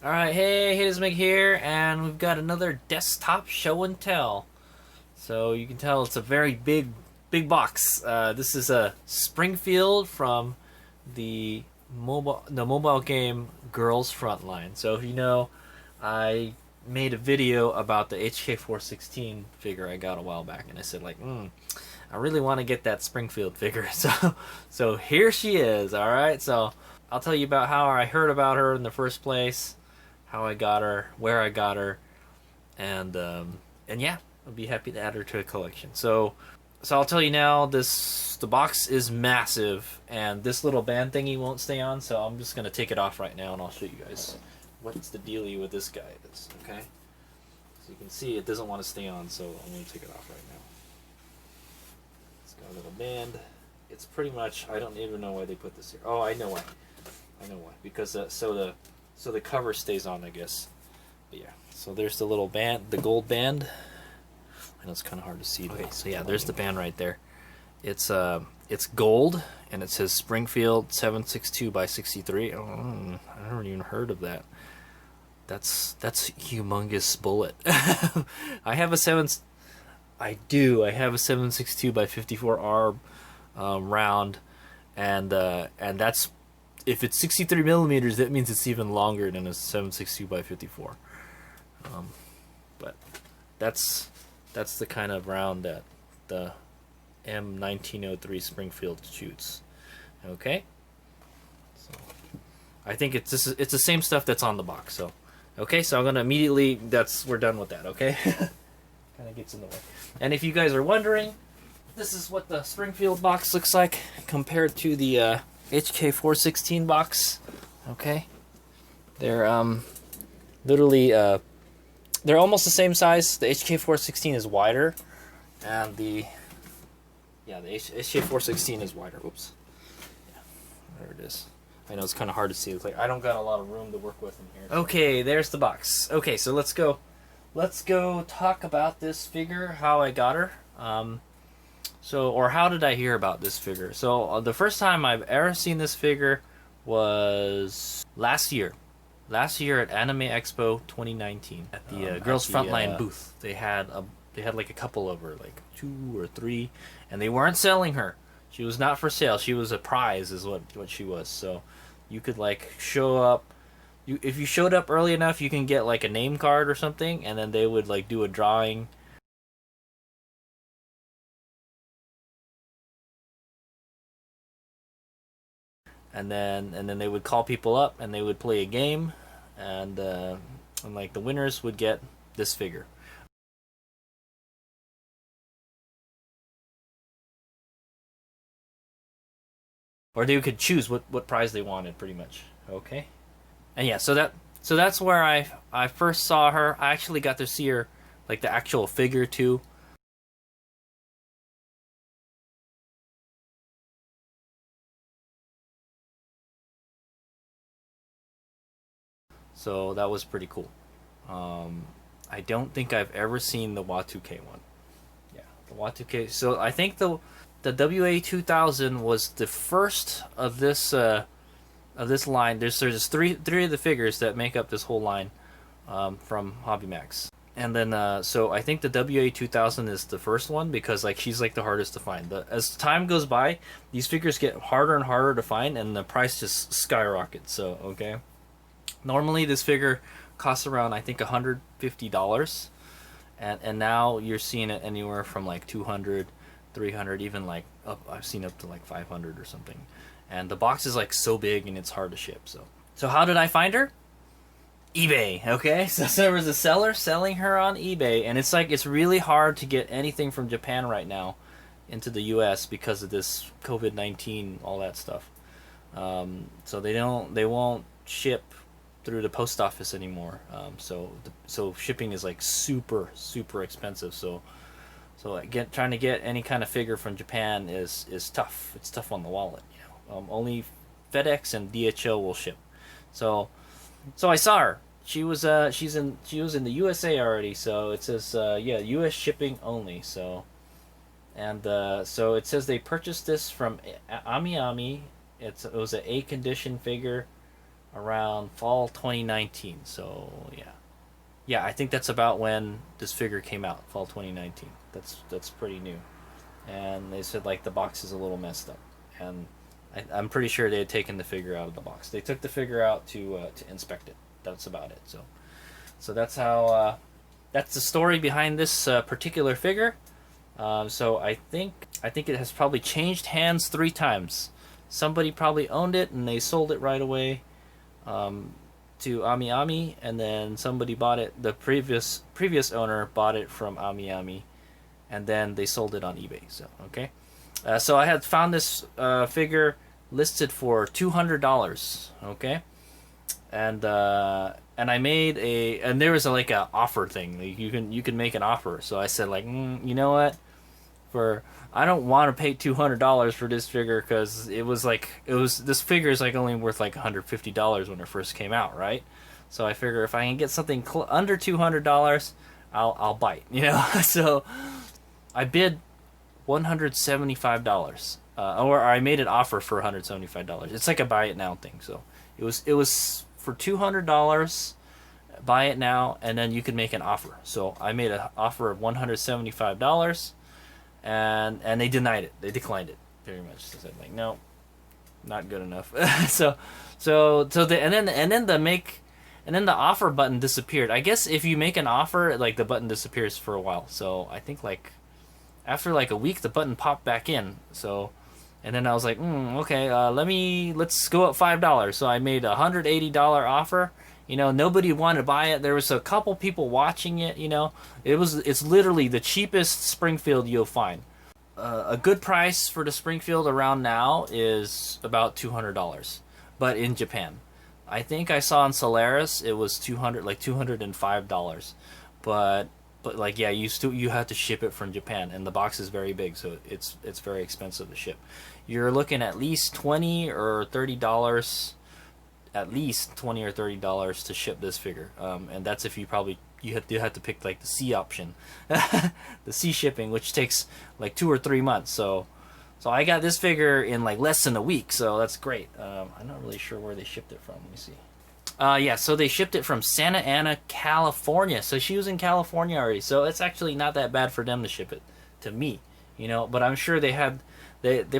Alright, hey, Hittismig here, and we've got another desktop show and tell. So you can tell it's a very big box. This is a Springfield from the mobile game Girls Frontline. So if you know, I made a video about the HK416 figure I got a while back, and I said like, I really want to get that Springfield figure. So here she is. All right, so I'll tell you about how I heard about her in the first place, how I got her, where I got her, and yeah, I'll be happy to add her to a collection. So I'll tell you now, the box is massive, and this little band thingy won't stay on, so I'm just gonna take it off right now, and I'll show you guys what's the dealie with this guy is. Okay, so you can see it doesn't want to stay on, so I'm gonna take it off right now. It's got a little band. It's pretty much, I don't even know why they put this here. Oh, I know why. Because so the cover stays on, I guess. But yeah, so there's the little band, the gold band. I know it's kind of hard to see. Okay, so yeah, there's the band right there. It's gold, and it says Springfield 762 by 63. Oh, I haven't even heard of that. That's humongous bullet. I have a 762 by 54R round, and that's, if it's 63 millimeters, that means it's even longer than a 762 by 54. But that's the kind of round that the M1903 Springfield shoots. Okay, so I think it's the same stuff that's on the box. So okay, so I'm gonna immediately, we're done with that. Okay, kind of gets in the way. And if you guys are wondering, this is what the Springfield box looks like compared to the HK416 box. Okay, they're literally they're almost the same size. The HK416 is wider, and the HK416 is wider. Oops, yeah, there it is. I know it's kind of hard to see. It's like I don't got a lot of room to work with in here. So. Okay, there's the box. Okay, so let's go talk about this figure, how I got her. Or how did I hear about this figure? So the first time I've ever seen this figure was last year at Anime Expo 2019 at the Girls Frontline booth. They had like a couple of her, like 2 or 3, and they weren't selling her. She was not for sale. She was a prize, is what she was. So you could like show up. If you showed up early enough, you can get like a name card or something, and then they would like do a drawing. And then they would call people up, and they would play a game, and like the winners would get this figure. Or they could choose what prize they wanted, pretty much. Okay, and yeah, so that's where I first saw her. I actually got to see her, like the actual figure too. So that was pretty cool. I don't think I've ever seen the Y2K one. Yeah, the Y2K. So I think the WA2000 was the first of this line. There's three of the figures that make up this whole line from Hobby Max. And then so I think the WA2000 is the first one, because like she's like the hardest to find. As time goes by, these figures get harder and harder to find, and the price just skyrockets. So okay. Normally this figure costs around, I think, $150, and now you're seeing it anywhere from like 200, 300, even like I've seen up to like 500 or something. And the box is like so big and it's hard to ship. So how did I find her? eBay. Okay, so there was a seller selling her on eBay, and it's really hard to get anything from Japan right now into the U.S. because of this COVID-19, all that stuff. So they won't ship through the post office anymore. So shipping is like super expensive. So trying to get any kind of figure from Japan is tough. It's tough on the wallet. Only FedEx and DHL will ship. So I saw her. She was in the USA already. So it says US shipping only. So it says they purchased this from Ami. It was an A condition figure. around fall 2019. So yeah, I think that's about when this figure came out, fall 2019. That's pretty new. And they said like the box is a little messed up, and I'm pretty sure they had taken the figure out of the box. They took the figure out to inspect it. That's about it. So that's how that's the story behind this particular figure. So I think it has probably changed hands 3 times. Somebody probably owned it and they sold it right away to Ami Ami, and then somebody bought it. The previous owner bought it from Ami Ami, and then they sold it on eBay. So okay, so I had found this figure listed for $200. Okay, and I made and there was like a offer thing. Like you can make an offer. So I said like, you know what, I don't want to pay $200 for this figure, because this figure is like only worth like $150 when it first came out, right? So I figure if I can get something under $200, I'll bite, you know. So I bid $175, or I made an offer for $175. It's like a buy it now thing. So it was for $200. Buy it now, and then you can make an offer. So I made an offer of $175. And they denied it. They declined it very much. So I said like, no, not good enough. And then the offer button disappeared. I guess if you make an offer, like the button disappears for a while. So I think like after like a week, the button popped back in. So, and then I was like, okay, let's go up $5. So I made a $180 offer. You know, nobody wanted to buy it. There was a couple people watching it. You know, it's literally the cheapest Springfield you'll find. A good price for the Springfield around now is about $200, but in Japan, I think I saw in Solaris it was $205. But like yeah, you have to ship it from Japan, and the box is very big, so it's very expensive to ship. You're looking at least $20 or $30. At least $20 or $30 to ship this figure, and that's if you have to pick like the C option, the C shipping, which takes like 2 or 3 months. So I got this figure in like less than a week, so that's great. I'm not really sure where they shipped it from. Let me see. Yeah, so they shipped it from Santa Ana, California. So she was in California already. So it's actually not that bad for them to ship it to me, you know. But I'm sure they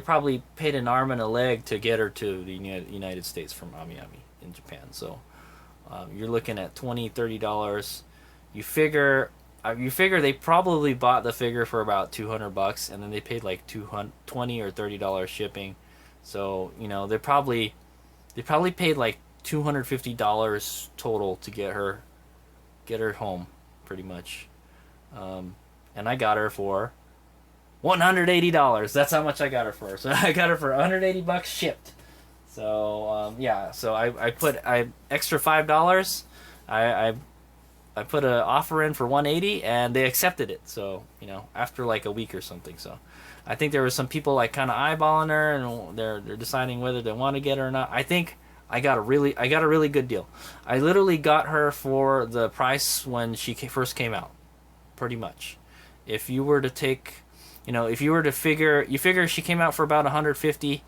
probably paid an arm and a leg to get her to the United States from Ami Ami in Japan. So you're looking at $20, $30. You figure they probably bought the figure for about $200, and then they paid like $20 or $30 shipping. So you know they probably paid like $250 total to get her home, pretty much. And I got her for $180. That's how much I got her for. So I got her for $180 shipped. So yeah, so I put extra $5. I put an offer in for $180, and they accepted it. So you know, after like a week or something. So I think there was some people like kind of eyeballing her, and they're deciding whether they want to get her or not. I think I got a really good deal. I literally got her for the price when she first came out, pretty much. If you were to take, you know, if you were to figure she came out for about $150.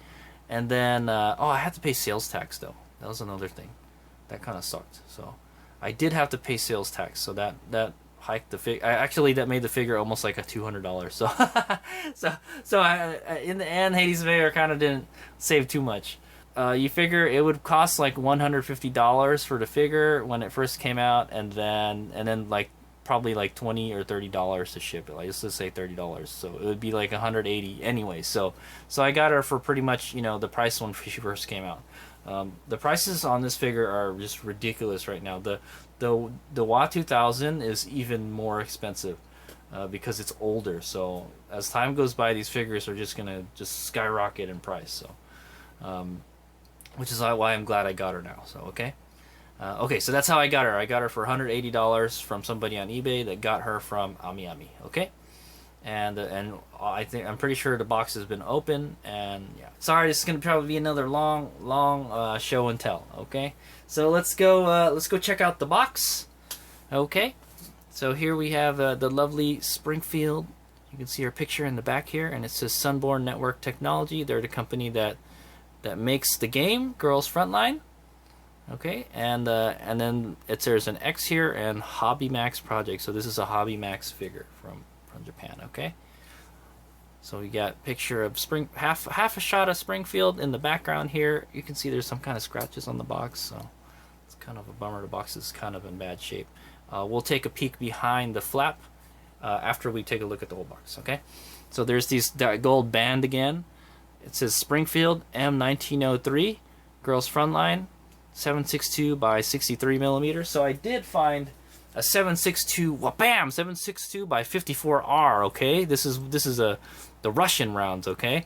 And then, I had to pay sales tax, though. That was another thing. That kind of sucked. So, I did have to pay sales tax. So, that hiked the figure. Actually, that made the figure almost like a $200. So in the end, Hades Vader kind of didn't save too much. You figure it would cost like $150 for the figure when it first came out. And then like, probably like $20 or $30 to ship it. Like, let's just say $30. So it would be like $180 anyway. So I got her for pretty much, you know, the price when she first came out. The prices on this figure are just ridiculous right now. The WA 2000 is even more expensive because it's older. So as time goes by, these figures are just gonna skyrocket in price. So which is why I'm glad I got her now. So okay. Okay, so that's how I got her. I got her for $180 from somebody on eBay that got her from Ami Ami. Okay, and I'm pretty sure the box has been open. And yeah, sorry, this is gonna probably be another long show and tell. Okay, so let's go check out the box. Okay, so here we have the lovely Springfield. You can see her picture in the back here, and it says Sunborn Network Technology. They're the company that makes the game Girls Frontline. Okay, and then there's an X here and Hobby Max Project. So this is a Hobby Max figure from Japan. Okay, so we got picture of half a shot of Springfield in the background here. You can see there's some kind of scratches on the box, so it's kind of a bummer. The box is kind of in bad shape. We'll take a peek behind the flap after we take a look at the whole box. Okay, so there's that gold band again. It says Springfield M1903 Girls Frontline 762 by 63 millimeters. So I did find a 762, wha-bam, 762 by 54R. Okay, this is the Russian rounds. Okay,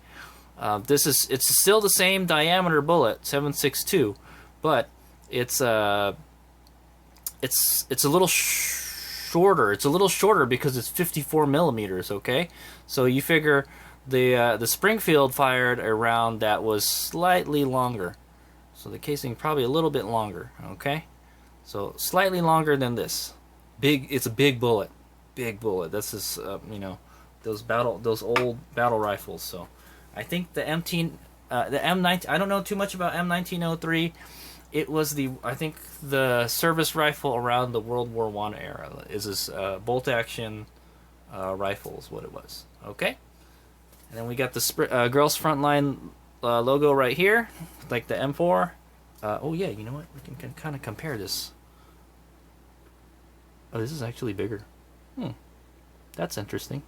it's still the same diameter bullet, 762, but it's a little shorter. It's a little shorter because it's 54 millimeters. Okay, so you figure the Springfield fired a round that was slightly longer. So the casing probably a little bit longer, okay? So slightly longer than this. It's a big bullet. Big bullet. This is those old battle rifles. So I think the M19 I don't know too much about M1903. It was I think the service rifle around the World War I era. Is this bolt action rifle is what it was. Okay? And then we got the Girls Frontline logo right here, like the M4. Oh yeah, you know what? We can kind of compare this. Oh, this is actually bigger. That's interesting.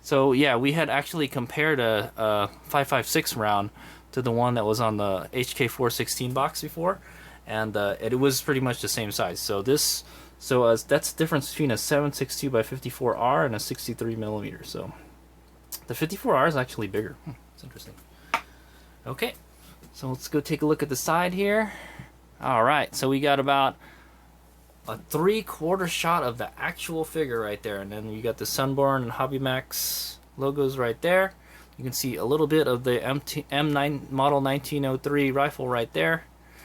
So yeah, we had actually compared a 5.56 round to the one that was on the HK416 box before, and it was pretty much the same size. So that's the difference between a 7.62 by 54R and a 63 millimeter. So the 54R is actually bigger. It's interesting. Okay, so let's go take a look at the side here. All right, so we got about a 3/4 shot of the actual figure right there, and then you got the Sunborn and Hobby Max logos right there. You can see a little bit of the M9 model 1903 rifle right there.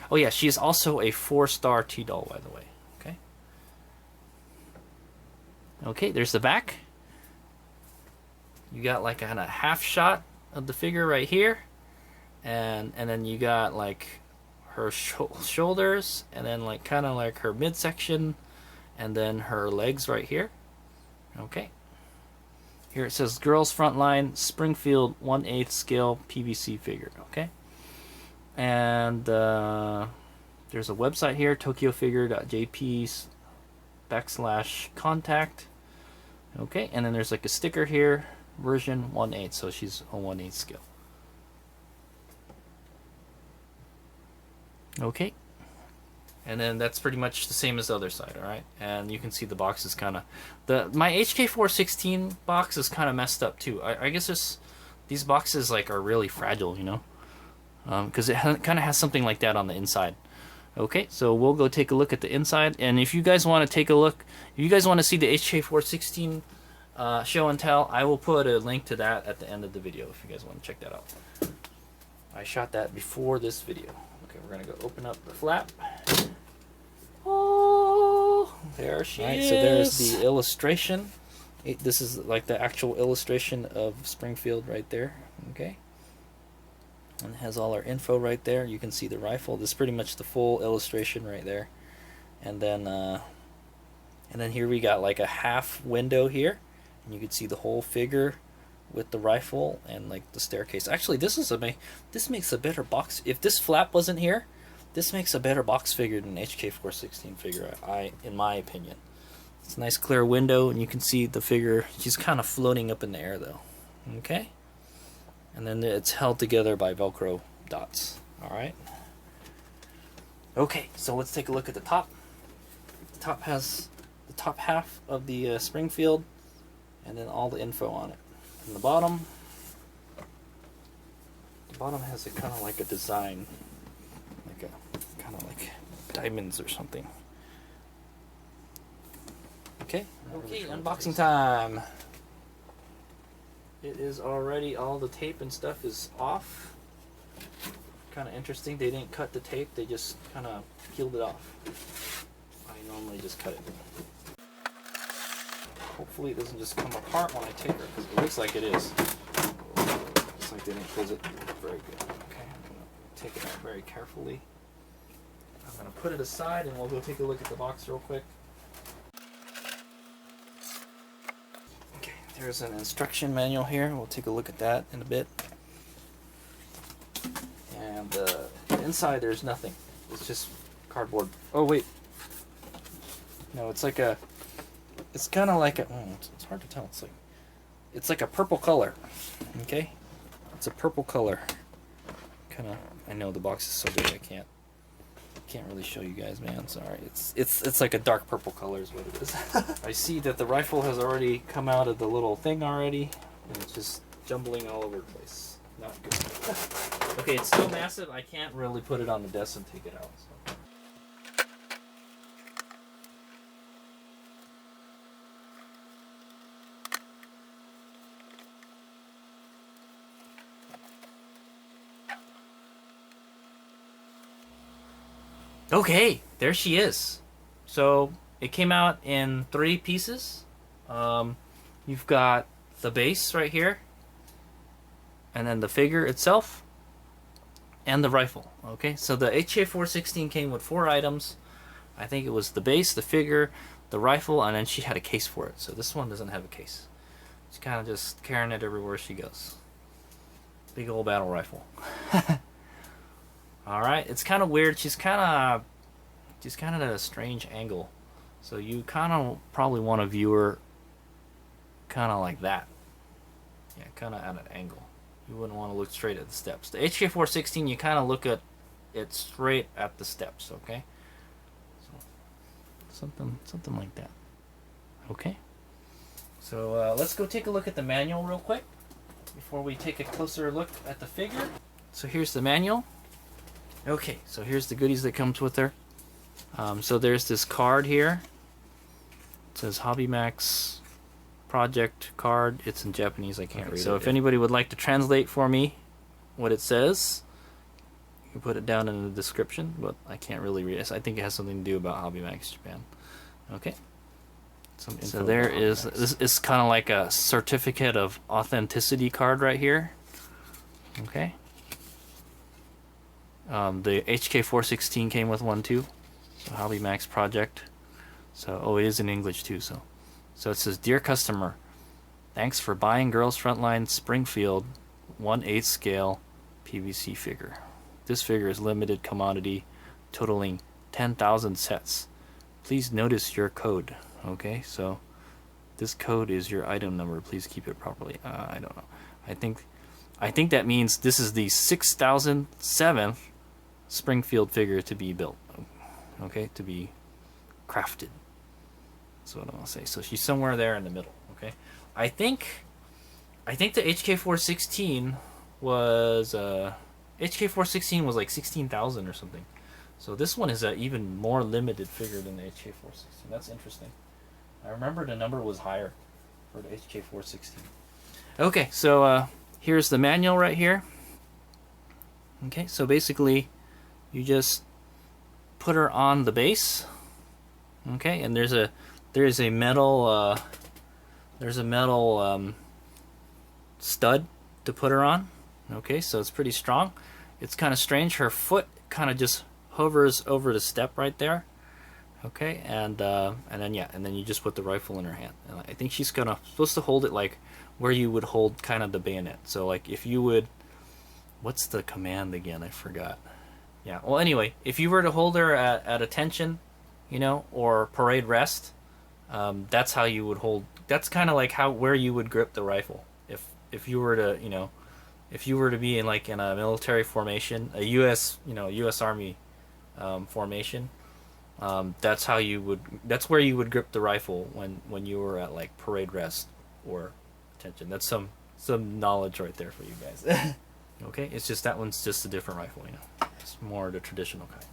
Oh yeah, she is also a 4-star T-doll, by the way. Okay. Okay, there's the back. You got like a half shot of the figure right here, and then you got like her shoulders, and then like kind of like her midsection, and then her legs right here. Okay. Here it says Girls Frontline Springfield 1/8 scale PVC figure. Okay. And there's a website here, tokyofigure.jp/contact. Okay, and then there's like a sticker here, version 1/8, so she's a 1/8 scale. Okay, and then that's pretty much the same as the other side. All right, and you can see the box is kind of my HK416 box is kind of messed up too. I guess these boxes like are really fragile, you know, because it kind of has something like that on the inside. Okay, so we'll go take a look at the inside, and if you guys want to take a look, if you guys want to see the HK416 show and tell, I will put a link to that at the end of the video if you guys want to check that out. I shot that before this video. Okay, we're gonna go open up the flap. Oh, there she is. So there's the illustration. This is like the actual illustration of Springfield right there. Okay, and it has all our info right there. You can see the rifle. This is pretty much the full illustration right there. And then here we got like a half window here, and you can see the whole figure with the rifle and like the staircase. Actually, this makes a better box. If this flap wasn't here, this makes a better box figure than HK416 figure, in my opinion. It's a nice clear window, and you can see the figure. She's kind of floating up in the air though. Okay, and then it's held together by Velcro dots. All right. Okay, so let's take a look at the top. The top has the top half of the Springfield, and then all the info on it. And the bottom has a kind of like a design, like a kind of like diamonds or something. Okay, unboxing time. It is already, all the tape and stuff is off. Kind of interesting, they didn't cut the tape, they just kind of peeled it off. I normally just cut it. Hopefully it doesn't just come apart when I take her, because it looks like it is. Looks like they didn't close it very good. Okay, I'm going to take it out very carefully. I'm going to put it aside and we'll go take a look at the box real quick. Okay, there's an instruction manual here. We'll take a look at that in a bit. And inside there's nothing. It's just cardboard. Oh wait. No, it's like a... It's kind of like a... it's hard to tell. It's like a purple color. Okay? It's a purple color. Kind of... I know the box is so big I can't really show you guys, man. Sorry. It's like a dark purple color is what it is. I see that the rifle has already come out of the little thing already, and it's just jumbling all over the place. Not good. Okay, it's so massive I can't really put it on the desk and take it out. So. Okay, there she is. So it came out in 3 pieces. You've got the base right here, and then the figure itself, and the rifle. Okay, so the HK416 came with 4 items. I think it was the base, the figure, the rifle, and then she had a case for it. So this one doesn't have a case. She's kind of just carrying it everywhere she goes. Big old battle rifle. Alright, it's kind of weird. She's kind of at a strange angle. So you kind of probably want to view her kind of like that. Yeah, kind of at an angle. You wouldn't want to look straight at the steps. The HK416, you kind of look at it straight at the steps, okay? So, something like that. Okay? So let's go take a look at the manual real quick before we take a closer look at the figure. So here's the manual. Okay, so here's the goodies that comes with her. So there's this card here. It says Hobby Max Project card. It's in Japanese, I can't read it. So if anybody would like to translate for me what it says, you can put it down in the description, but I can't really read it. I think it has something to do about Hobby Max Japan. Okay. So there is, this is kind of like a certificate of authenticity card right here. Okay. The HK416 came with one too. So Hobby Max Project. So it is in English too. So it says, "Dear customer, thanks for buying Girls Frontline Springfield 1/8 scale PVC figure. This figure is limited commodity, totaling 10,000 sets. Please notice your code." Okay, so this code is your item number. Please keep it properly. I don't know. I think that means this is the 6,007th Springfield figure to be built. Okay, to be crafted. That's what I'm gonna say. So she's somewhere there in the middle. Okay, I think the HK416 was HK416 was like 16,000 or something. So this one is an even more limited figure than the HK416. That's interesting. I remember the number was higher for the HK416. Okay, so here's the manual right here. Okay, so basically you just put her on the base. Okay, and there's a metal stud to put her on. Okay, so it's pretty strong. It's kind of strange. Her foot kind of just hovers over the step right there. Okay, and then you just put the rifle in her hand. And I think she's supposed to hold it like where you would hold kind of the bayonet. So like if you would, what's the command again? I forgot. Yeah. Well, anyway, if you were to hold her at attention, you know, or parade rest, that's how you would hold. That's kind of like where you would grip the rifle. If you were to, you know, if you were to be in a military formation, a U.S. Army formation, that's where you would grip the rifle when you were at like parade rest or attention. That's some knowledge right there for you guys. Okay, it's just that one's just a different rifle, you know. It's more the traditional kind.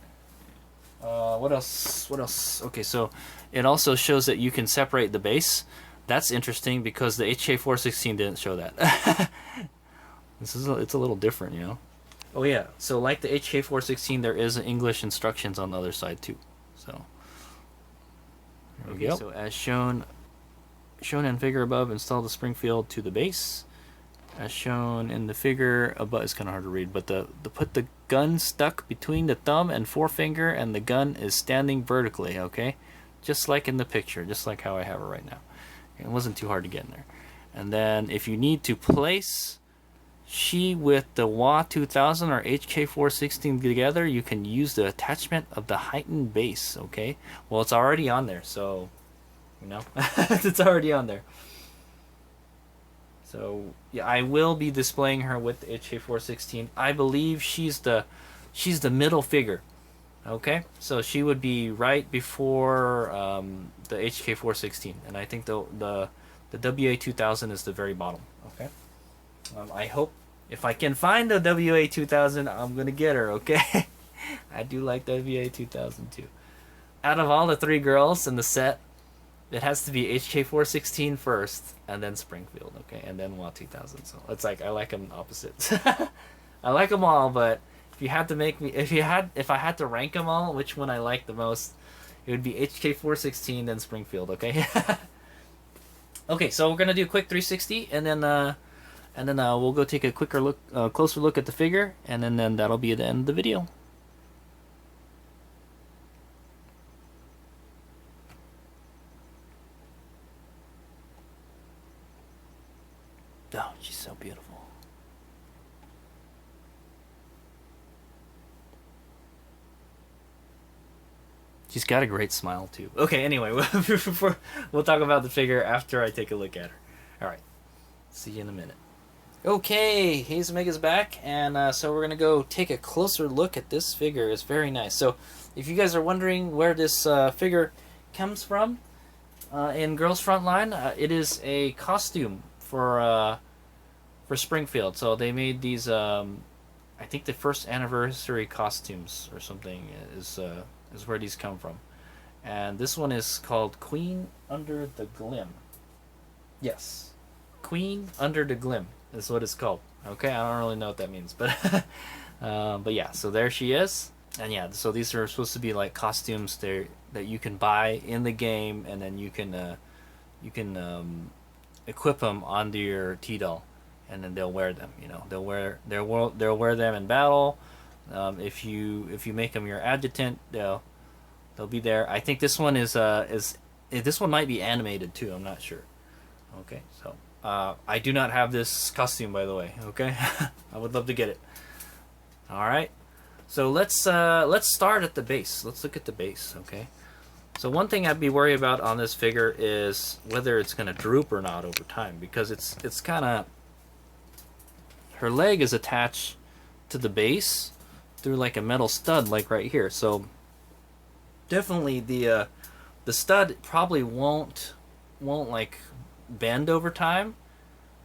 What else? Okay, so it also shows that you can separate the base. That's interesting because the HK416 didn't show that. It's a little different, you know. Oh yeah, so like the HK416, there is English instructions on the other side too. So there we go. So as shown in figure above, install the Springfield to the base. as shown in the figure above. It's kind of hard to read, but the put the gun stuck between the thumb and forefinger, and the gun is standing vertically. Okay, just like in the picture, just like how I have it right now. It wasn't too hard to get in there. And then if you need to place she with the WA 2000 or HK416 together, you can use the attachment of the heightened base. Okay, well, it's already on there, so you know it's already on there. So yeah, I will be displaying her with the HK416. I believe she's the middle figure. Okay, so she would be right before the HK416, and I think the WA 2000 is the very bottom. Okay, I hope if I can find the WA 2000, I'm gonna get her. Okay, I do like WA 2000 too. Out of all the 3 girls in the set, it has to be HK416 first, and then Springfield, okay, and then WA 2000. So it's like I like them opposites. I like them all, but if you had to make me, if I had to rank them all, which one I like the most, it would be HK416 then Springfield, okay. Okay, so we're gonna do a quick 360, and then we'll go take a closer look at the figure, and then that'll be the end of the video. Oh, she's so beautiful. She's got a great smile too. Okay, anyway, we'll talk about the figure after I take a look at her. Alright, see you in a minute. Okay, Haze Omega's back, and so we're going to go take a closer look at this figure. It's very nice. So, if you guys are wondering where this figure comes from, in Girls Frontline, it is a costume for Springfield. So they made these, I think the first anniversary costumes or something is where these come from. And this one is called Queen Under the Glim. Yes, Queen Under the Glim is what it's called. Okay, I don't really know what that means, but yeah. So there she is, and yeah. So these are supposed to be like costumes there that you can buy in the game, and then you can equip them onto your T-doll, and then they'll wear them. You know, they'll wear them in battle. If you make them your adjutant, they'll be there. I think this one is this one might be animated too. I'm not sure. Okay, so I do not have this costume, by the way. Okay, I would love to get it. All right, so let's start at the base. Let's look at the base. Okay, so one thing I'd be worried about on this figure is whether it's gonna droop or not over time, because it's kind of, her leg is attached to the base through like a metal stud, like right here. So definitely the stud probably won't like bend over time,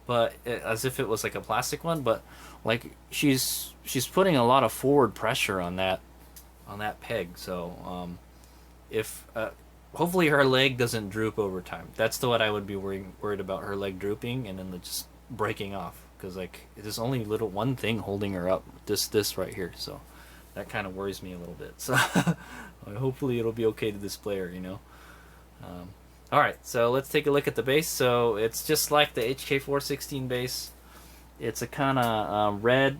but as if it was like a plastic one. But like she's putting a lot of forward pressure on that peg. So if hopefully her leg doesn't droop over time. That's what I would be worried about, her leg drooping and then just breaking off, because like there's only one thing holding her up, this right here. So that kind of worries me a little bit. So hopefully it'll be okay to display her, you know. Alright, so let's take a look at the base. So it's just like the HK416 base. It's a kind of red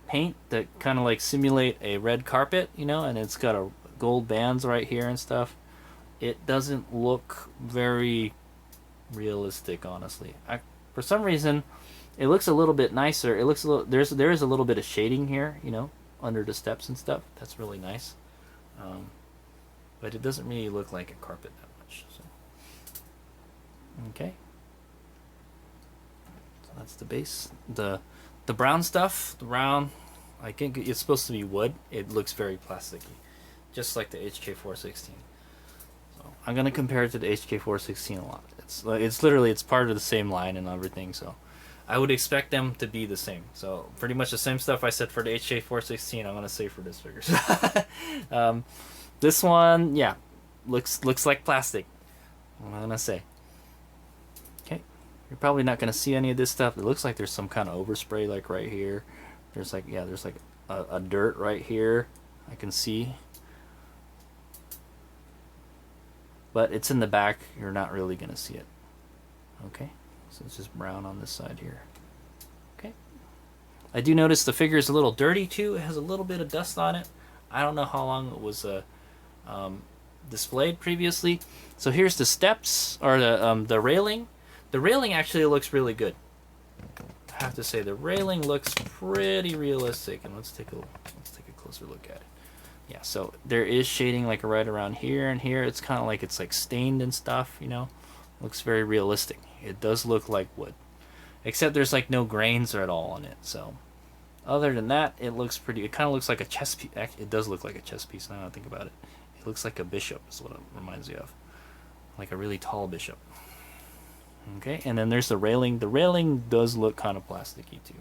paint that kind of like simulate a red carpet, you know, and it's got a gold bands right here and stuff. It doesn't look very realistic, honestly. For some reason, it looks a little bit nicer. It looks a little, there is a little bit of shading here, you know, under the steps and stuff. That's really nice. But it doesn't really look like a carpet that much. So. Okay. So that's the base. The brown stuff, the brown, I think it's supposed to be wood. It looks very plasticky, just like the HK416. So I'm gonna compare it to the HK416 a lot. It's literally, it's part of the same line and everything. So I would expect them to be the same. So pretty much the same stuff I said for the HK416, I'm gonna say for this figure. This one, yeah, looks like plastic. What am I gonna say? Okay, you're probably not gonna see any of this stuff. It looks like there's some kind of overspray, like right here. There's like, yeah, there's like a dirt right here. I can see, but it's in the back. You're not really gonna see it. Okay, so it's just brown on this side here. I do notice the figure is a little dirty too. It has a little bit of dust on it. I don't know how long it was displayed previously. So here's the steps, or the railing. The railing actually looks really good. I have to say the railing looks pretty realistic. And let's take a closer look at it. Yeah, so there is shading like right around here and here. It's kind of like it's like stained and stuff, you know. Looks very realistic. It does look like wood, except there's like no grains at all on it. So other than that, it looks pretty. It kind of looks like a chess piece. It does look like a chess piece now that I think about it. It looks like a bishop is what it reminds me of, like a really tall bishop. Okay, and then there's the railing. The railing does look kind of plasticky too.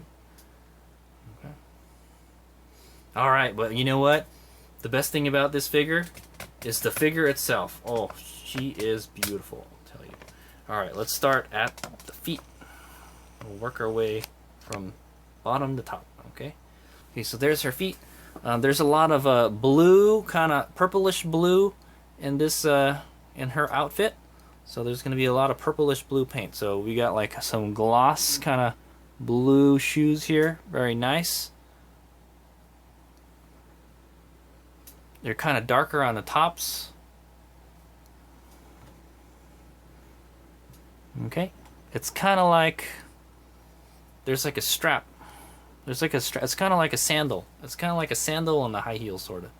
Okay. All right, but you know what? The best thing about this figure is the figure itself. Oh, she is beautiful, I'll tell you. All right, let's start at the feet. We'll work our way from bottom to top, okay? Okay, so there's her feet. There's a lot of blue, kind of purplish blue in this, in her outfit. So there's going to be a lot of purplish blue paint. So we got like some gloss kind of blue shoes here. Very nice. They're kind of darker on the tops. Okay. It's kind of like there's like a strap. There's like a strap. It's kind of like a sandal. It's kind of like a sandal and a high heel sort of.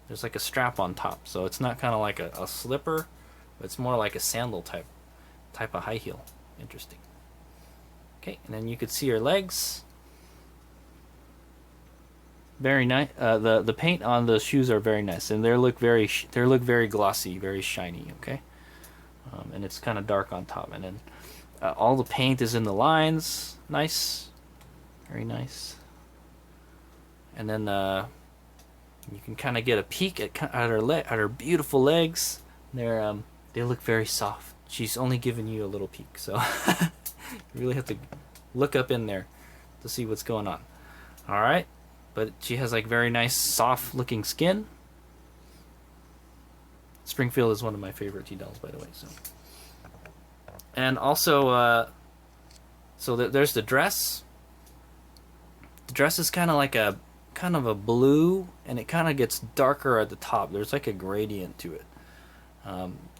There's like a strap on top. So it's not kind of like a slipper. It's more like a sandal type of high heel. Interesting. Okay, and then you could see her legs. Very nice. The paint on the shoes are very nice, and they look very glossy, very shiny. Okay, and it's kind of dark on top, and then all the paint is in the lines. Nice, very nice. And then you can kind of get a peek at her beautiful legs. They look very soft. She's only giving you a little peek, so you really have to look up in there to see what's going on. All right, but she has like very nice, soft-looking skin. Springfield is one of my favorite T-dolls, by the way. So, and also, there's the dress. The dress is kind of like a blue, and it kind of gets darker at the top. There's like a gradient to it.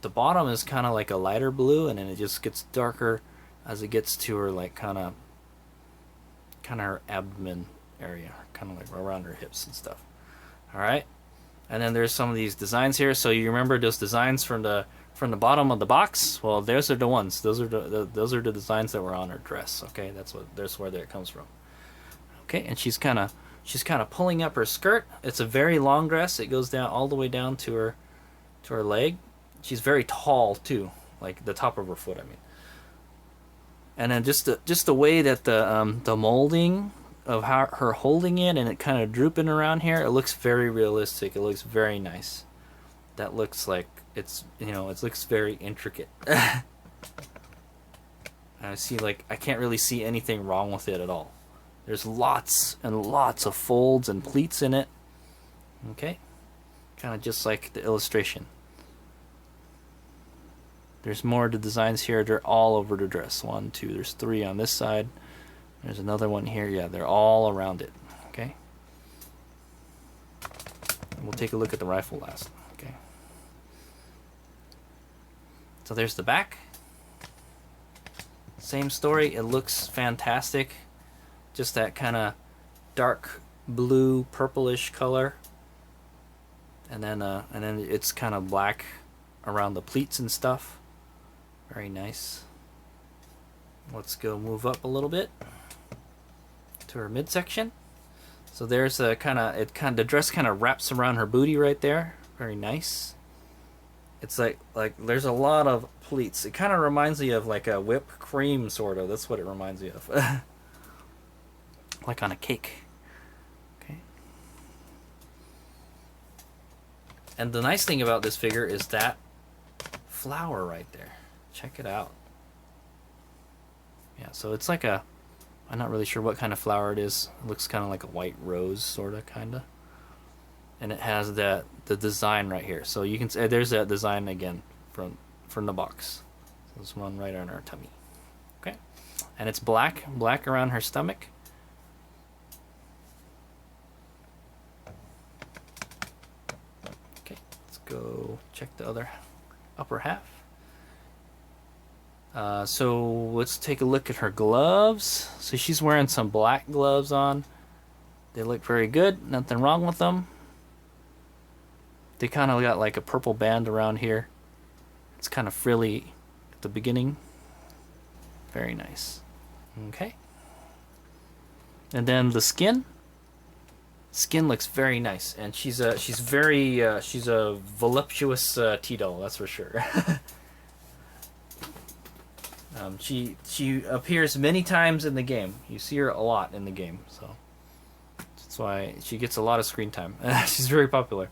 The bottom is kind of like a lighter blue, and then it just gets darker as it gets to her like kind of her abdomen area, kind of like around her hips and stuff. All right, and then there's some of these designs here. So you remember those designs from the bottom of the box? Well, those are the ones. Those are the designs that were on her dress. Okay, that's where that comes from. Okay, and she's kind of pulling up her skirt. It's a very long dress. It goes down all the way down to her leg. She's very tall too, like the top of her foot, I mean. And then just the way that the molding of how her holding it and it kind of drooping around here, it looks very realistic. It looks very nice. That looks like it looks very intricate. I see, like, I can't really see anything wrong with it at all. There's lots and lots of folds and pleats in it. Okay, kind of just like the illustration. There's more of the designs here. They're all over the dress. 1, 2, there's 3 on this side. There's another one here. Yeah, they're all around it. Okay. And we'll take a look at the rifle last. Okay. So there's the back. Same story. It looks fantastic. Just that kind of dark blue, purplish color. And then it's kind of black around the pleats and stuff. Very nice. Let's go move up a little bit to her midsection. So there's a the dress kind of wraps around her booty right there. Very nice. It's like there's a lot of pleats. It kind of reminds me of like a whipped cream sort of. That's what it reminds me of. Like on a cake. Okay. And the nice thing about this figure is that flower right there. Check it out. Yeah, so it's like I'm not really sure what kind of flower it is. It looks kind of like a white rose, sort of, kind of. And it has the design right here. So you can see there's that design again from the box. So there's one right on her tummy. Okay, and it's black around her stomach. go check the other upper half. So let's take a look at her gloves. So she's wearing some black gloves on. They look very good. Nothing wrong with them. They kind of got like a purple band around here. It's kind of frilly at the beginning. Very nice. Okay. And then the skin. Skin looks very nice, and she's a voluptuous Tito, that's for sure. She appears many times in the game. You see her a lot in the game, so that's why she gets a lot of screen time. She's very popular.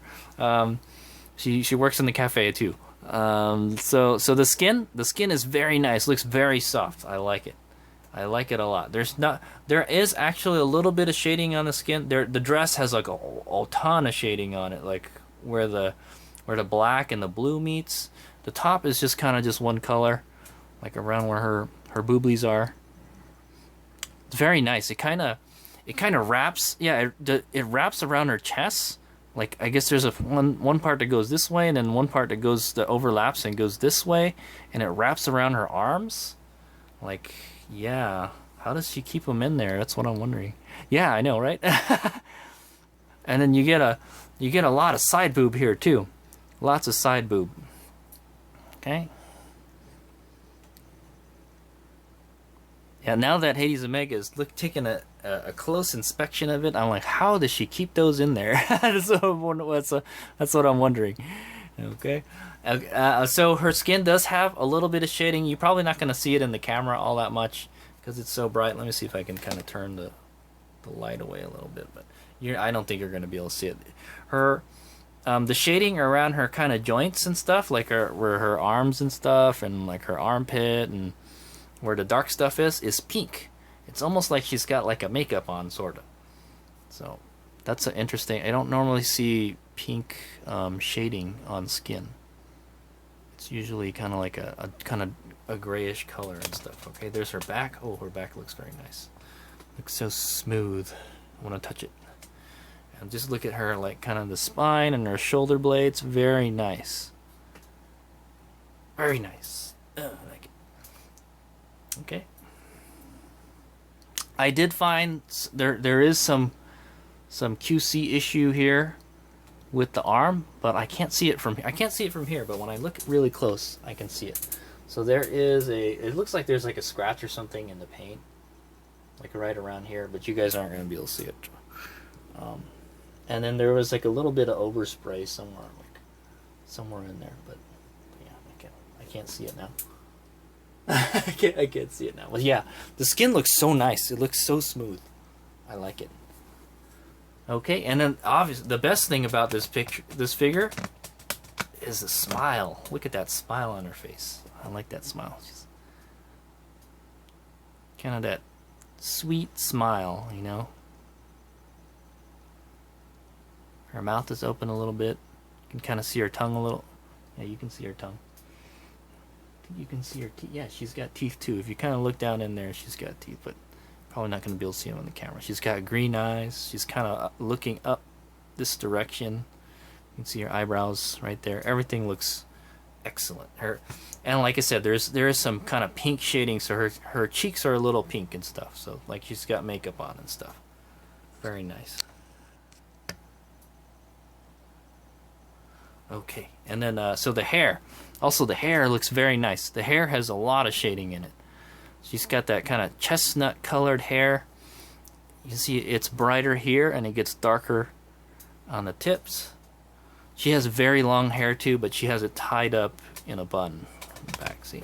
She works in the cafe too. So the skin is very nice. Looks very soft. I like it. I like it a lot. There is actually a little bit of shading on the skin. The dress has like a ton of shading on it, like where the black and the blue meets. The top is just kind of just one color, like around where her booblies are. It's very nice. It kind of wraps. Yeah, it wraps around her chest. Like, I guess there's one part that goes this way, and then one part that overlaps and goes this way, and it wraps around her arms. Like, yeah, how does she keep them in there? That's what I'm wondering. Yeah, I know, right? And then you get a lot of side boob here too. Lots of side boob. Okay. Yeah, now that Hades Omega is taking a close inspection of it, I'm like, how does she keep those in there? That's what I'm wondering. Okay. So her skin does have a little bit of shading. You're probably not going to see it in the camera all that much because it's so bright. Let me see if I can kind of turn the light away a little bit, but I don't think you're going to be able to see it. The shading around her kind of joints and stuff, like where her arms and stuff, and like her armpit and where the dark stuff is pink. It's almost like she's got like a makeup on, sort of. So that's an interesting. I don't normally see pink shading on skin. It's usually kind of like a grayish color and stuff. Okay, there's her back. Oh, her back looks very nice. Looks so smooth. I want to touch it. And just look at her, like kind of the spine and her shoulder blades. Very nice. Very nice. I like it. Okay. I did find there is some QC issue here with the arm, but I can't see it from here. But when I look really close, I can see it. So there is it looks like there's like a scratch or something in the paint, like right around here. But you guys aren't going to be able to see it. And then there was like a little bit of overspray somewhere in there. But yeah, I can't see it now. I can't see it now. Well, yeah, the skin looks so nice. It looks so smooth. I like it. Okay, and then obviously the best thing about this figure is the smile. Look at that smile on her face. I like that smile. She's kind of that sweet smile, you know. Her mouth is open a little bit. You can kind of see her tongue a little. Yeah, you can see her tongue. You can see her teeth. Yeah, she's got teeth too. If you kind of look down in there, she's got teeth, but probably not going to be able to see them on the camera. She's got green eyes. She's kind of looking up this direction. You can see her eyebrows right there. Everything looks excellent. And like I said, there is some kind of pink shading, so her cheeks are a little pink and stuff. So like she's got makeup on and stuff. Very nice. Okay, and then so the hair. Also, the hair looks very nice. The hair has a lot of shading in it. She's got that kind of chestnut colored hair. You can see it's brighter here and it gets darker on the tips. She has very long hair too, but she has it tied up in a bun on the back. See?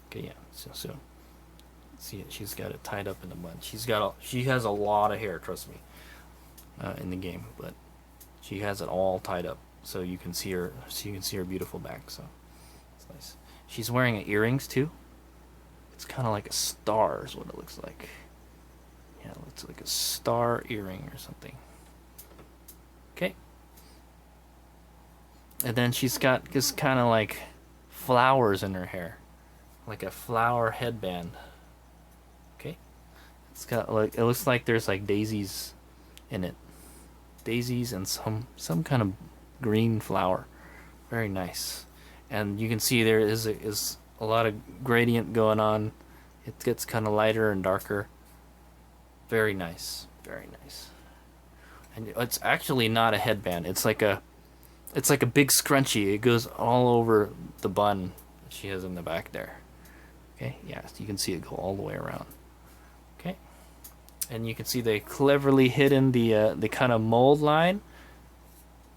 Okay, yeah. So see it. She's got it tied up in a bun. She has a lot of hair. Trust me. In the game, but she has it all tied up, so you can see her. So you can see her beautiful back. So it's nice. She's wearing earrings too. It's kind of like a star, is what it looks like. Yeah, it looks like a star earring or something. Okay. And then she's got this kind of like flowers in her hair, like a flower headband. Okay. It's got like, it looks like there's like daisies in it. daisies and some kind of green flower. Very nice. And you can see there is a lot of gradient going on. It gets kind of lighter and darker. Very nice. Very nice. And it's actually not a headband. It's like a big scrunchie. It goes all over the bun that she has in the back there. Okay, yeah, so you can see it go all the way around. Okay, and you can see they cleverly hidden the kind of mold line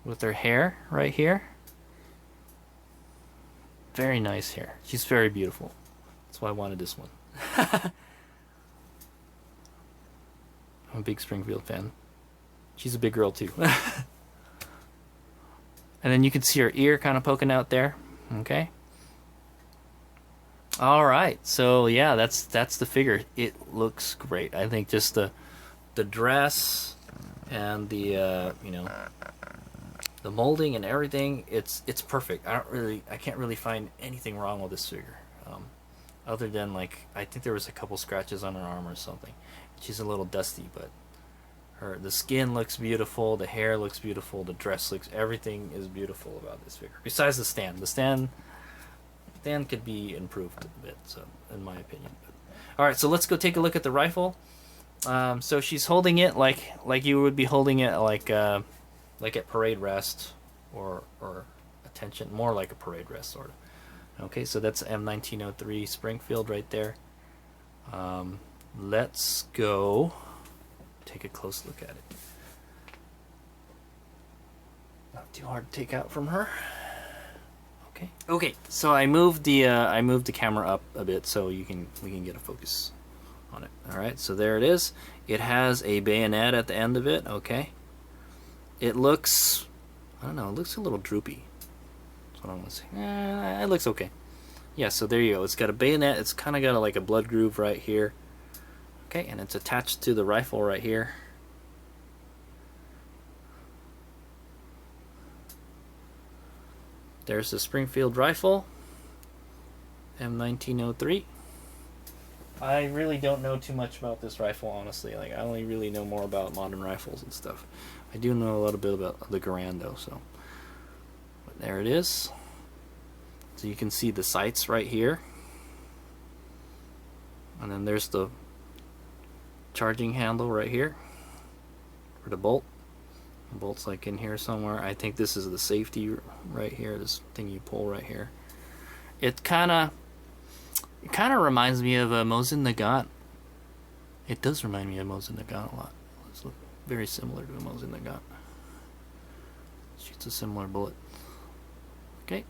with her hair right here. Very nice hair. She's very beautiful. That's why I wanted this one. I'm a big Springfield fan. She's a big girl too. And then you can see her ear kind of poking out there. Okay. All right. So yeah, that's the figure. It looks great. I think just the dress and the you know, the molding and everything, it's perfect. I can't really find anything wrong with this figure. Other than, like, I think there was a couple scratches on her arm or something. She's a little dusty, but the skin looks beautiful, the hair looks beautiful, the dress looks, everything is beautiful about this figure. Besides the stand. The stand could be improved a bit, so in my opinion. All right, so let's go take a look at the rifle. So she's holding it like you would be holding it like at parade rest or attention, more like a parade rest sort of. Okay, so that's M1903 Springfield right there. Let's go take a close look at it. Not too hard to take out from her. Okay, so I moved the camera up a bit so we can get a focus on it. All right, so there it is. It has a bayonet at the end of it. Okay, it looks, I don't know, it looks a little droopy. That's what I'm gonna say. It looks okay. Yeah, so there you go. It's got a bayonet. It's kind of got like a blood groove right here. Okay, and it's attached to the rifle right here. There's the Springfield rifle, M1903. I really don't know too much about this rifle, honestly. Like, I only really know more about modern rifles and stuff. I do know a little bit about the Garand, though, so. But there it is. So you can see the sights right here. And then there's the charging handle right here for the bolt. The bolt's like in here somewhere. I think this is the safety right here, this thing you pull right here. It kind of reminds me of a Mosin Nagant. It does remind me of Mosin Nagant a lot. It's very similar to a Mosin Nagant. Shoots a similar bullet. Okay,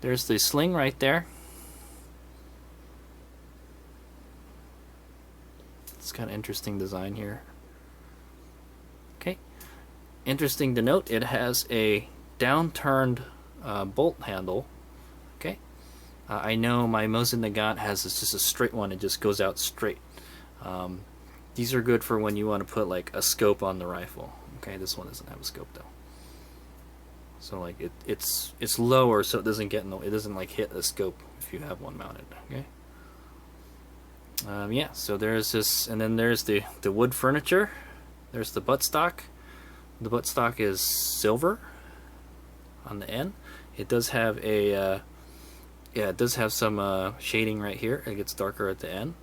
there's the sling right there. It's kind of interesting design here. Okay, interesting to note, it has a downturned bolt handle. Okay, I know my Mosin Nagant has just a straight one. It just goes out straight. These are good for when you want to put like a scope on the rifle. Okay, this one doesn't have a scope though. So like it's lower, so it doesn't get it doesn't like hit a scope if you have one mounted. Okay. Yeah, so there's this, and then there's the wood furniture. There's the buttstock. The buttstock is silver on the end. It does have a yeah, it does have some shading right here. It gets darker at the end.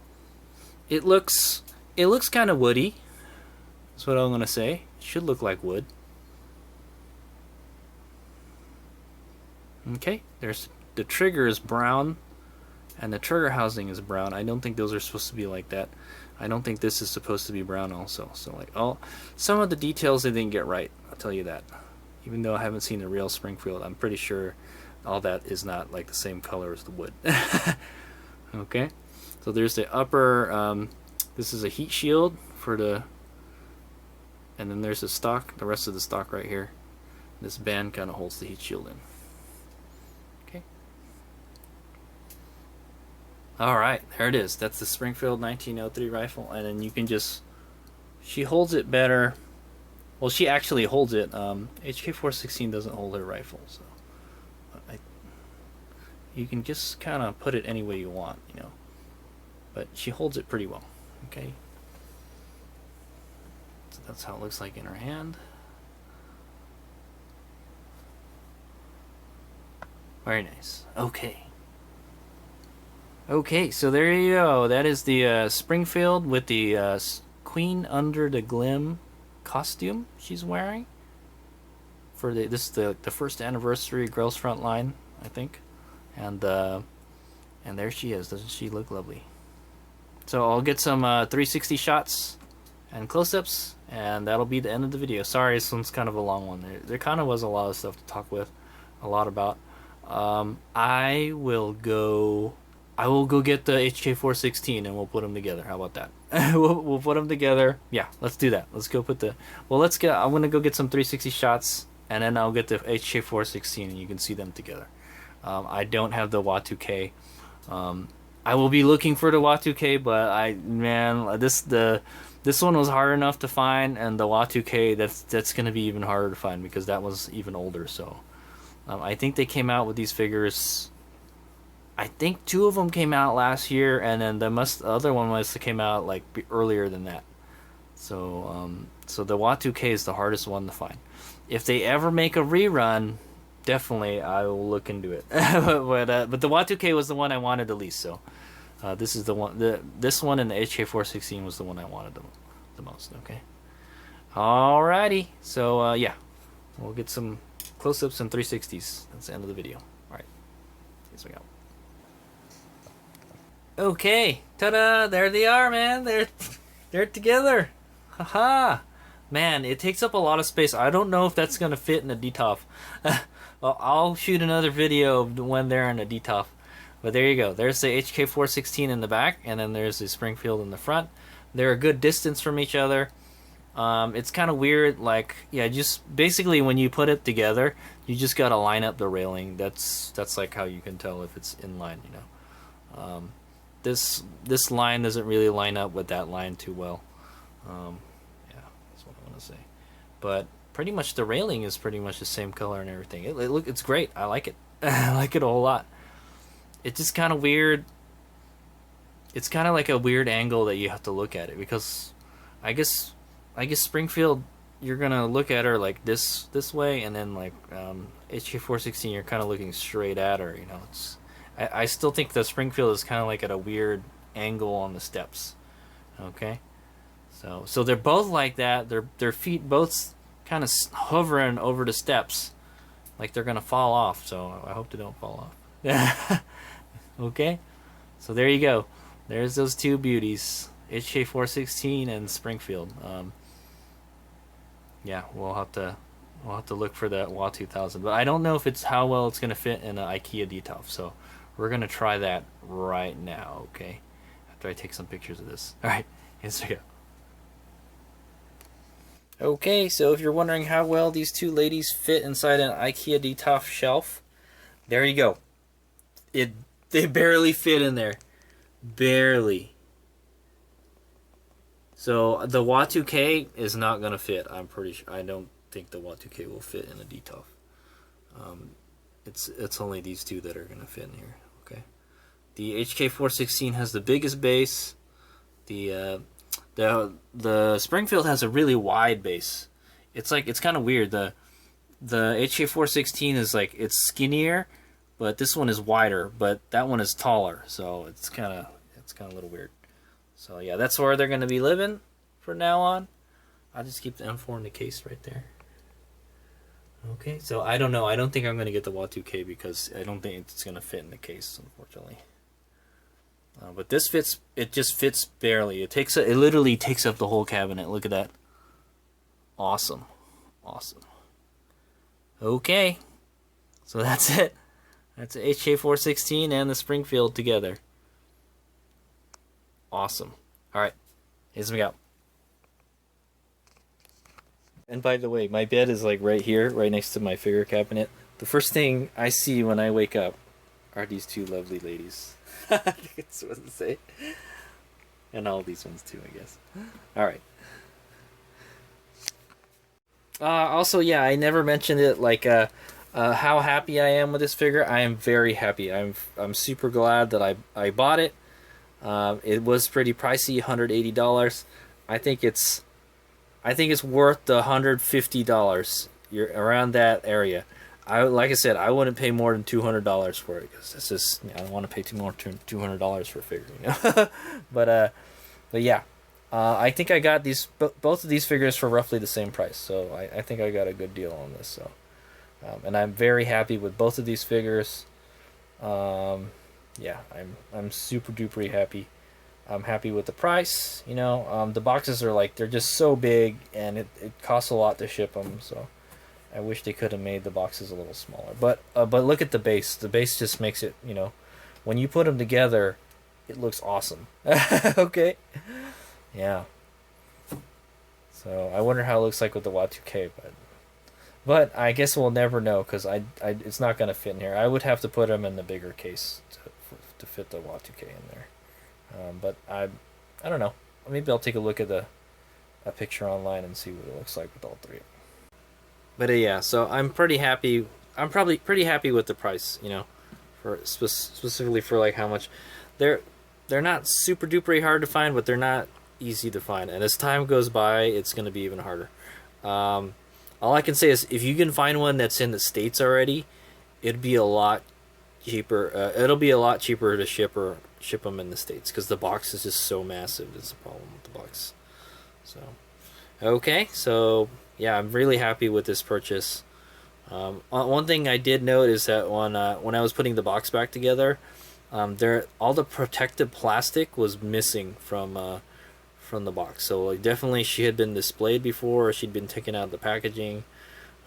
It looks kind of woody. That's what I'm gonna say. It should look like wood. Okay, there's the trigger is brown. And the trigger housing is brown. I don't think those are supposed to be like that. I don't think this is supposed to be brown also. So like some of the details they didn't get right. I'll tell you that. Even though I haven't seen the real Springfield, I'm pretty sure all that is not like the same color as the wood. Okay. So there's the upper. This is a heat shield for the. And then there's the stock. The rest of the stock right here. This band kind of holds the heat shield in. Alright, there it is. That's the Springfield 1903 rifle, and then you can just, she holds it better. Well, she actually holds it. HK416 doesn't hold her rifle, so you can just kind of put it any way you want, you know. But she holds it pretty well. Okay, so that's how it looks like in her hand. Very nice. Okay. Okay, so there you go. That is the Springfield with the Queen Under the Glim costume she's wearing. For this is the first anniversary Girls Frontline, I think. And there she is. Doesn't she look lovely? So I'll get some 360 shots and close-ups, and that'll be the end of the video. Sorry, this one's kind of a long one. There kind of was a lot of stuff to talk a lot about. I will go get the HK416 and we'll put them together. How about that? we'll put them together. Yeah, let's do that. Let's go put the. Well, I'm gonna go get some 360 shots, and then I'll get the HK416, and you can see them together. I don't have the WA2K. I will be looking for the WA2K, but this one was hard enough to find, and the WA2K that's gonna be even harder to find because that was even older. So I think they came out with these figures. I think 2 of them came out last year, and then the other one must have came out like earlier than that. So so the WA2K is the hardest one to find. If they ever make a rerun, definitely I will look into it. but the WA2K was the one I wanted the least. So this is the one. This one and the HK416 was the one I wanted the most. Okay. Alrighty. So yeah, we'll get some close-ups and 360s. That's the end of the video. All right. Here's we go. Okay, ta-da! There they are, man. They're together. Haha. Man, it takes up a lot of space. I don't know if that's gonna fit in a DTOF. Well, I'll shoot another video when they're in a DTOF. But there you go. There's the HK416 in the back, and then there's the Springfield in the front. They're a good distance from each other. It's kind of weird. Like, yeah, just basically when you put it together, you just gotta line up the railing. That's like how you can tell if it's in line, you know. This line doesn't really line up with that line too well. Yeah, that's what I want to say. But pretty much the railing is pretty much the same color and everything. It's great. I like it. I like it a whole lot. It's just kind of weird. It's kind of like a weird angle that you have to look at it, because I guess Springfield, you're gonna look at her like this way, and then like HK416, you're kind of looking straight at her. You know, I still think the Springfield is kind of like at a weird angle on the steps. Okay, so they're both like that. Their feet both kind of hovering over the steps, like they're gonna fall off. So I hope they don't fall off. Okay, so there you go. There's those two beauties, HK416 and Springfield. Yeah, we'll have to look for that WA2000, but I don't know if how well it's gonna fit in an IKEA DTOF. So we're gonna try that right now, okay? After I take some pictures of this. All right, here we go. Okay, so if you're wondering how well these two ladies fit inside an IKEA DTOF shelf, there you go. They barely fit in there, barely. So the WA2K is not gonna fit. I'm pretty sure. I don't think the WA2K will fit in a DTOF. It's only these two that are gonna fit in here. Okay. The HK416 has the biggest base. The Springfield has a really wide base. It's kind of weird. The HK416 is like, it's skinnier, but this one is wider, but that one is taller. So it's kind of a little weird. So yeah, that's where they're going to be living from now on. I'll just keep the M4 in the case right there. Okay, so I don't know. I don't think I'm going to get the WA2K because I don't think it's going to fit in the case, unfortunately. But this fits. It just fits barely. It literally takes up the whole cabinet. Look at that. Awesome, awesome. Okay, so that's it. That's the HK416 and the Springfield together. Awesome. All right, here's me out. And by the way, my bed is like right here, right next to my figure cabinet. The first thing I see when I wake up are these two lovely ladies. I think it's what to say. And all these ones too, I guess. All right. Also, yeah, I never mentioned it. Like, how happy I am with this figure. I am very happy. I'm super glad that I bought it. It was pretty pricey, $180. I think it's worth the $150. You're around that area. like I said, I wouldn't pay more than $200 for it because it's just I don't want to pay more than $200 for a figure, you know. but yeah, I think I got both of these figures for roughly the same price, so I think I got a good deal on this. So, and I'm very happy with both of these figures. Yeah, I'm super duper happy. I'm happy with the price. You know, the boxes are like they're just so big, and it costs a lot to ship them. So I wish they could have made the boxes a little smaller. But look at the base. The base just makes it, you know, when you put them together, it looks awesome. Okay. Yeah. So I wonder how it looks like with the Y2K, but I guess we'll never know because it's not gonna fit in here. I would have to put them in the bigger case to fit the Y2K in there. But I don't know. Maybe I'll take a look at a picture online and see what it looks like with all three of them. But yeah, so I'm pretty happy. I'm probably pretty happy with the price, you know, for specifically for like how much they're not super duper hard to find, but they're not easy to find. And as time goes by, it's going to be even harder. All I can say is if you can find one that's in the States already, it'd be a lot cheaper. It'll be a lot cheaper to ship them in the States because the box is just so massive. That's the problem with the box. So, okay, so yeah, I'm really happy with this purchase. One thing I did note is that when I was putting the box back together, all the protective plastic was missing from the box. So like, definitely she had been displayed before, or she'd been taken out of the packaging.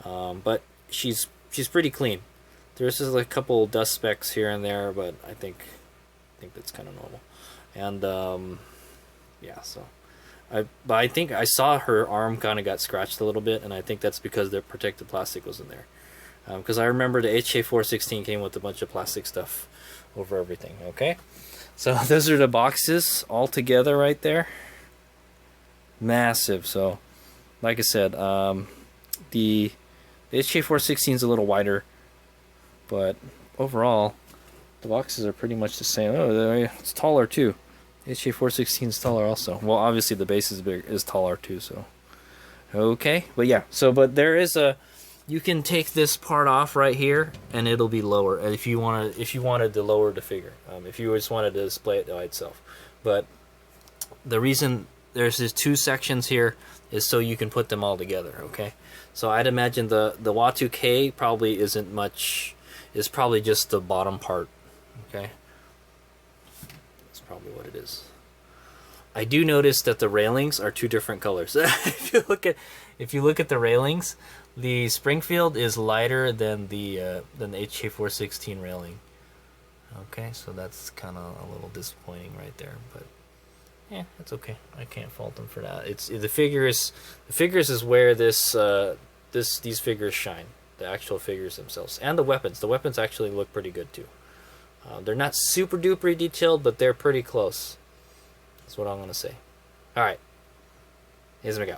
But she's pretty clean. There's just like a couple dust specks here and there, but I think that's kind of normal. And yeah, so but I think I saw her arm kind of got scratched a little bit, and I think that's because the protective plastic wasn't there. Because I remember the HK416 came with a bunch of plastic stuff over everything. Okay, so those are the boxes all together right there. Massive. So, like I said, the HK416 is a little wider, but overall, the boxes are pretty much the same. Oh, it's taller too. HK416 is taller also. Well, obviously the base is taller too. So, okay, but yeah. So, but there is you can take this part off right here, and it'll be lower if you wanted to lower the figure. If you just wanted to display it by itself, but the reason there's these two sections here is so you can put them all together. Okay, so I'd imagine the Y2K probably isn't much. It's probably just the bottom part. Okay, that's probably what it is. I do notice that the railings are two different colors. If you look at the railings, the Springfield is lighter than the HK416 railing. Okay, so that's kind of a little disappointing right there, but yeah, it's okay. I can't fault them for that. It's the figures is where these figures shine. The actual figures themselves and the weapons. The weapons actually look pretty good too. They're not super duper detailed, but they're pretty close. That's what I'm gonna say. All right, here's my go.